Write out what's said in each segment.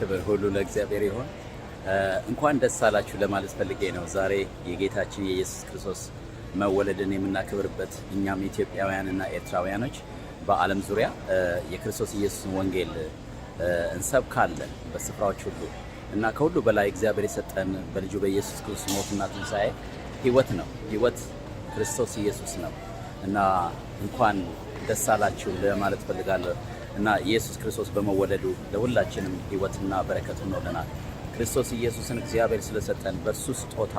ክብር ሁሉ ለእግዚአብሔር ይሁን። እንኳን ደስ አላችሁ ለማለት ፈልጌ ነው። ዛሬ የጌታችን የኢየሱስ ክርስቶስ መወለድን የምናከብርበት እኛም ኢትዮጵያውያንና ኤርትራውያኖች በዓለም ዙሪያ የክርስቶስ ኢየሱስን ወንጌል እንሰብካለን በስፍራዎች ሁሉ እና ከሁሉ በላይ እግዚአብሔር የሰጠን በልጁ በኢየሱስ ክርስቶስ ሞትና ትንሣኤ ሕይወት ነው። ሕይወት ክርስቶስ ኢየሱስ ነው እና እንኳን ደስ አላችሁ ለማለት ፈልጋለሁ እና ኢየሱስ ክርስቶስ በመወለዱ ለሁላችንም ሕይወትና በረከት ሆኖልናል። ክርስቶስ ኢየሱስን እግዚአብሔር ስለሰጠን በእርሱ ስጦታ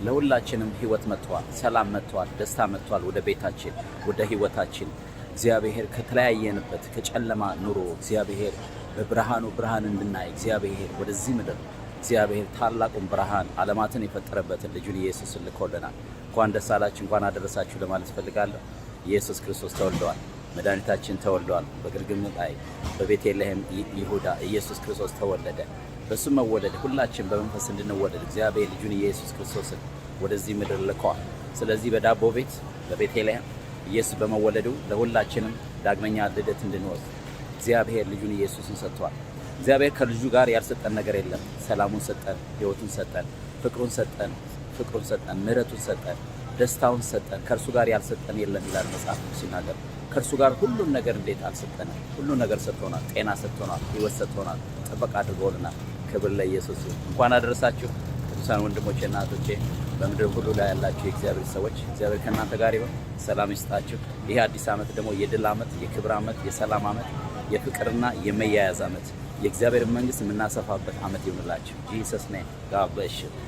ለሁላችንም ሕይወት መጥቷል፣ ሰላም መጥቷል፣ ደስታ መጥቷል ወደ ቤታችን ወደ ሕይወታችን። እግዚአብሔር ከተለያየንበት ከጨለማ ኑሮ እግዚአብሔር በብርሃኑ ብርሃን እንድናይ እግዚአብሔር ወደዚህ ምድር እግዚአብሔር ታላቁን ብርሃን ዓለማትን የፈጠረበትን ልጁን ኢየሱስን ልኮልናል። እንኳን ደስ አላችሁ፣ እንኳን አደረሳችሁ ለማለት ፈልጋለሁ። ኢየሱስ ክርስቶስ ተወልደዋል። መድኃኒታችን ተወልደዋል። በግርግም ላይ በቤተልሔም ይሁዳ ኢየሱስ ክርስቶስ ተወለደ። በሱ መወለድ ሁላችን በመንፈስ እንድንወለድ እግዚአብሔር ልጁን ኢየሱስ ክርስቶስን ወደዚህ ምድር ልከዋል። ስለዚህ በዳቦ ቤት በቤተልሔም ኢየሱስ በመወለዱ ለሁላችንም ዳግመኛ ልደት እንድንወስድ እግዚአብሔር ልጁን ኢየሱስን ሰጥቷል። እግዚአብሔር ከልጁ ጋር ያልሰጠን ነገር የለም። ሰላሙን ሰጠን፣ ሕይወቱን ሰጠን፣ ፍቅሩን ሰጠን፣ ምሕረቱን ሰጠን፣ ደስታውን ሰጠን። ከእርሱ ጋር ያልሰጠን የለም ይላል መጽሐፍ ሲናገር። ከእርሱ ጋር ሁሉን ነገር እንዴት አልሰጠንም? ሁሉን ነገር ሰጥቶናል። ጤና ሰጥቶናል፣ ሕይወት ሰጥቶናል፣ ጥበቃ አድርጎልናል። ክብር ለኢየሱስ ይሁን። እንኳን አደረሳችሁ ቅዱሳን ወንድሞቼና እህቶቼ፣ በምድር ሁሉ ላይ ያላችሁ የእግዚአብሔር ሰዎች፣ እግዚአብሔር ከእናንተ ጋር ይሁን፣ ሰላም ይስጣችሁ። ይህ አዲስ ዓመት ደግሞ የድል ዓመት፣ የክብር ዓመት፣ የሰላም ዓመት፣ የፍቅርና የመያያዝ ዓመት፣ የእግዚአብሔር መንግሥት የምናሰፋበት ዓመት ይሁንላችሁ። ጂሰስ ኔም ጋድ ብሌስ ዩ።